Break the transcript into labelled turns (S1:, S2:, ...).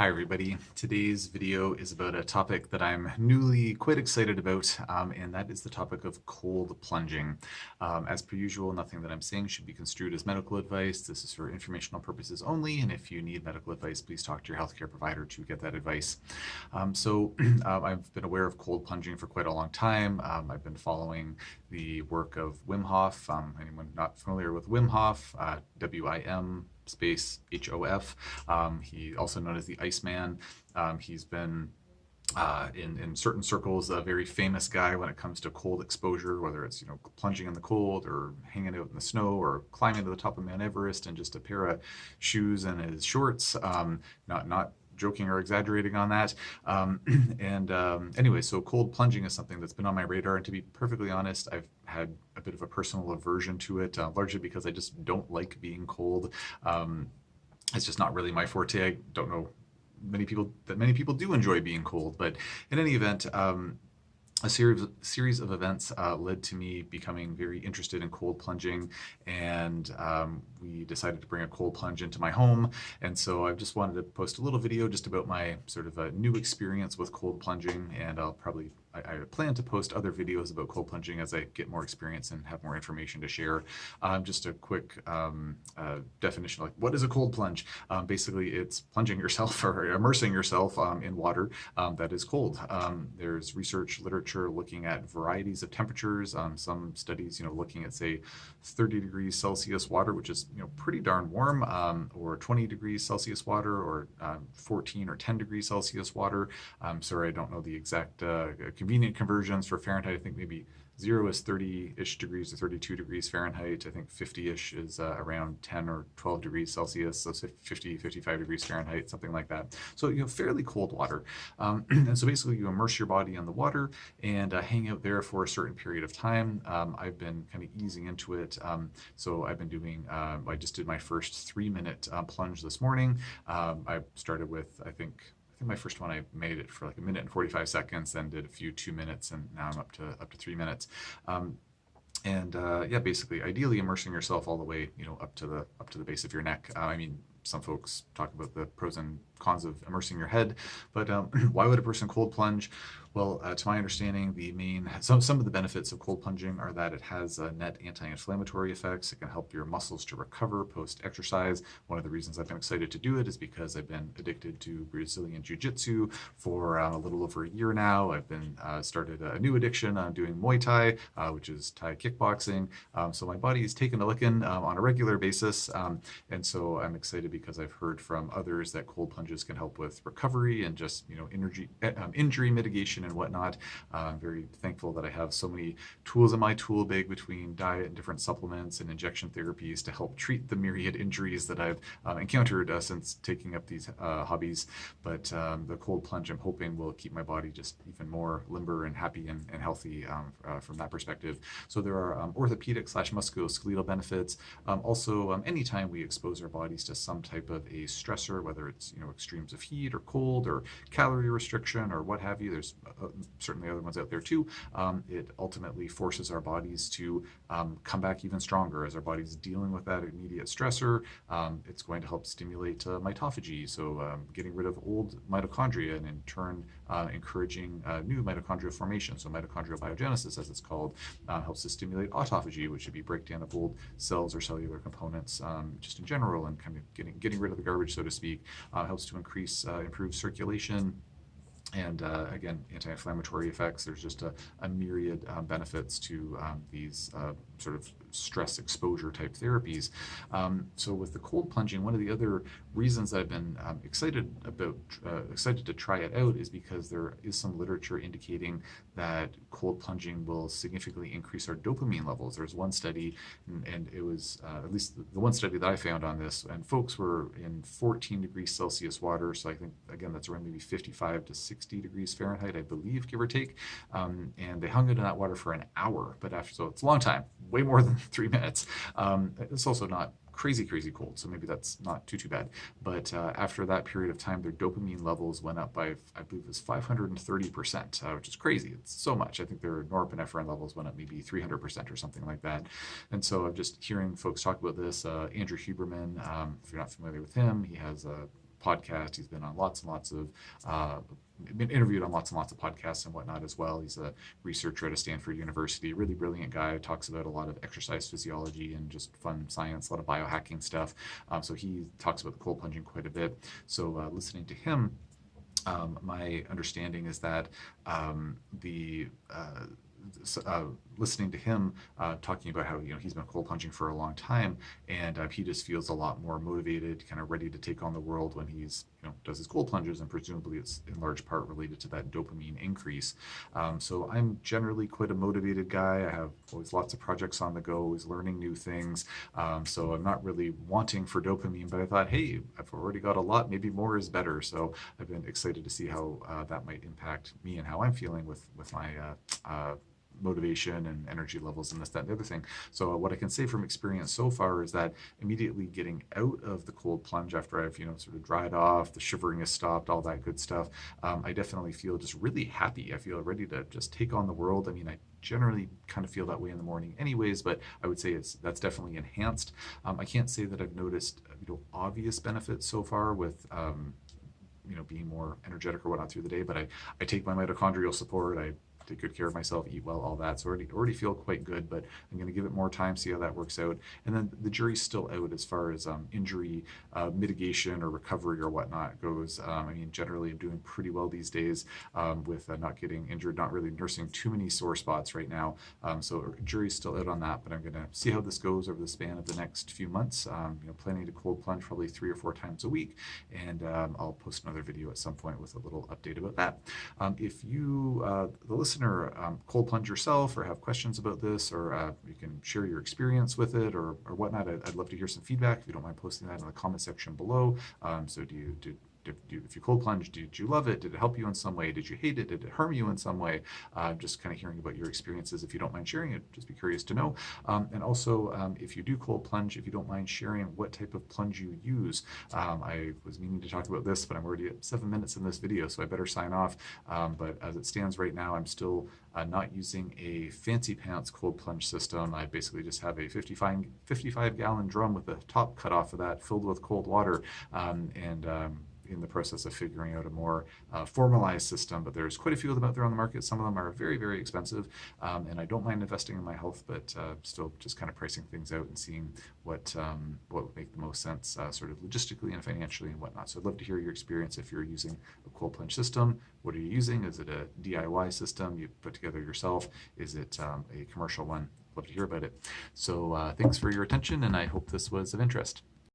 S1: Hi everybody. Today's video is about a topic that I'm newly quite excited about, and that is the topic of cold plunging. As per usual, nothing that I'm saying should be construed as medical advice. This is for informational purposes only, and if you need medical advice, please talk to your healthcare provider to get that advice. I've been aware of cold plunging for quite a long time. I've been following the work of Wim Hof. Anyone not familiar with Wim Hof, W-I-M space H-O-F. He also known as the Iceman. He's been in certain circles a very famous guy when it comes to cold exposure, whether it's plunging in the cold or hanging out in the snow or climbing to the top of Mount Everest in just a pair of shoes and his shorts. Not joking or exaggerating on that. Anyway, so cold plunging is something that's been on my radar, and to be perfectly honest, I've had a bit of a personal aversion to it, largely because I just don't like being cold. It's just not really my forte. I don't know many people do enjoy being cold, but in any event, a series of events led to me becoming very interested in cold plunging, and we decided to bring a cold plunge into my home. And so I just wanted to post a little video just about my sort of a new experience with cold plunging, and I plan to post other videos about cold plunging as I get more experience and have more information to share. Just a quick definition, like what is a cold plunge? Basically, it's plunging yourself or immersing yourself in water that is cold. There's research literature looking at varieties of temperatures. Some studies, looking at say 30 degrees Celsius water, which is pretty darn warm, or 20 degrees Celsius water, or 14 or 10 degrees Celsius water. I'm sorry, I don't know the exact convenient conversions for Fahrenheit. I think maybe 0 is 30-ish degrees to 32 degrees Fahrenheit. I think 50-ish is around 10 or 12 degrees Celsius, so 50, 55 degrees Fahrenheit, something like that. So, fairly cold water. And so basically you immerse your body in the water and hang out there for a certain period of time. I've been kind of easing into it. So I've been doing, I just did my first 3-minute plunge this morning. I started with, I think my first one I made it for like 1 minute and 45 seconds, then did a few 2 minutes, and now I'm up to 3 minutes. Basically, ideally immersing yourself all the way, up to the base of your neck. Some folks talk about the pros and cons of immersing your head, but why would a person cold plunge? Well, to my understanding, some of the benefits of cold plunging are that it has net anti-inflammatory effects. It can help your muscles to recover post-exercise. One of the reasons I've been excited to do it is because I've been addicted to Brazilian Jiu-Jitsu for a little over a year now. I've been started a new addiction on doing Muay Thai, which is Thai kickboxing. So my body is taking a licking on a regular basis, and so I'm excited because I've heard from others that cold plunges can help with recovery and just injury mitigation and whatnot. I'm very thankful that I have so many tools in my tool bag between diet and different supplements and injection therapies to help treat the myriad injuries that I've encountered since taking up these hobbies. But the cold plunge, I'm hoping, will keep my body just even more limber and happy and healthy from that perspective. So there are orthopedic/musculoskeletal benefits. Also, anytime we expose our bodies to some type of a stressor, whether it's extremes of heat or cold or calorie restriction or what have you, there's certainly other ones out there too. It ultimately forces our bodies to come back even stronger as our body's dealing with that immediate stressor. It's going to help stimulate mitophagy, so getting rid of old mitochondria and in turn encouraging new mitochondrial formation. So mitochondrial biogenesis, as it's called, helps to stimulate autophagy, which would be breakdown of old cells or cellular components just in general, and kind of getting rid of the garbage, so to speak. Helps to improve circulation, and again, anti-inflammatory effects. There's just a myriad benefits to these sort of stress exposure type therapies. So with the cold plunging, one of the other reasons I've been excited to try it out is because there is some literature indicating that cold plunging will significantly increase our dopamine levels. There's one study, and it was at least the one study that I found on this, and folks were in 14 degrees Celsius water, so I think, again, that's around maybe 55 to 60 degrees Fahrenheit, I believe, give or take, and they hung out in that water for an hour, so it's a long time, way more than 3 minutes. It's also not crazy cold, so maybe that's not too bad. But after that period of time, their dopamine levels went up by, I believe it was 530%, which is crazy. It's so much. I think their norepinephrine levels went up maybe 300% or something like that. And so I'm just hearing folks talk about this. Andrew Huberman, if you're not familiar with him, he has a podcast. He's been on lots and lots of been interviewed on lots and lots of podcasts and whatnot as well. He's a researcher at a Stanford University, really brilliant guy, talks about a lot of exercise physiology and just fun science, a lot of biohacking stuff. So he talks about the cold plunging quite a bit. So listening to him, my understanding is that the listening to him talking about how he's been cold plunging for a long time, and he just feels a lot more motivated, kind of ready to take on the world when he's does his cold plunges, and presumably it's in large part related to that dopamine increase. So I'm generally quite a motivated guy. I have always lots of projects on the go, always learning new things. So I'm not really wanting for dopamine, but I thought, hey, I've already got a lot, maybe more is better. So I've been excited to see how that might impact me and how I'm feeling with my motivation and energy levels and this, that, and the other thing. So what I can say from experience so far is that immediately getting out of the cold plunge after I've, sort of dried off, the shivering has stopped, all that good stuff, I definitely feel just really happy. I feel ready to just take on the world. I mean, I generally kind of feel that way in the morning anyways, but I would say that's definitely enhanced. I can't say that I've noticed, obvious benefits so far with, being more energetic or whatnot through the day, but I take my mitochondrial support. I take good care of myself, eat well, all that. So already feel quite good, but I'm going to give it more time, see how that works out. And then the jury's still out as far as injury mitigation or recovery or whatnot goes. I mean, generally I'm doing pretty well these days with not getting injured, not really nursing too many sore spots right now. So jury's still out on that, but I'm going to see how this goes over the span of the next few months. Planning to cold plunge probably 3 or 4 times a week, and I'll post another video at some point with a little update about that. If you, the listener, cold plunge yourself or have questions about this, or you can share your experience with it or whatnot, I'd love to hear some feedback. If you don't mind posting that in the comment section below. So if you cold plunge, did you love it? Did it help you in some way? Did you hate it? Did it harm you in some way? Just kind of hearing about your experiences. If you don't mind sharing it, just be curious to know. And also, if you do cold plunge, if you don't mind sharing what type of plunge you use. I was meaning to talk about this, but I'm already at 7 minutes in this video, so I better sign off. But as it stands right now, I'm still not using a fancy pants cold plunge system. I basically just have a 55 gallon drum with the top cut off of that filled with cold water, in the process of figuring out a more formalized system, but there's quite a few of them out there on the market. Some of them are very, very expensive, and I don't mind investing in my health, but still just kind of pricing things out and seeing what would make the most sense sort of logistically and financially and whatnot. So I'd love to hear your experience if you're using a cold plunge system. What are you using? Is it a DIY system you put together yourself? Is it a commercial one? Love to hear about it. So thanks for your attention, and I hope this was of interest.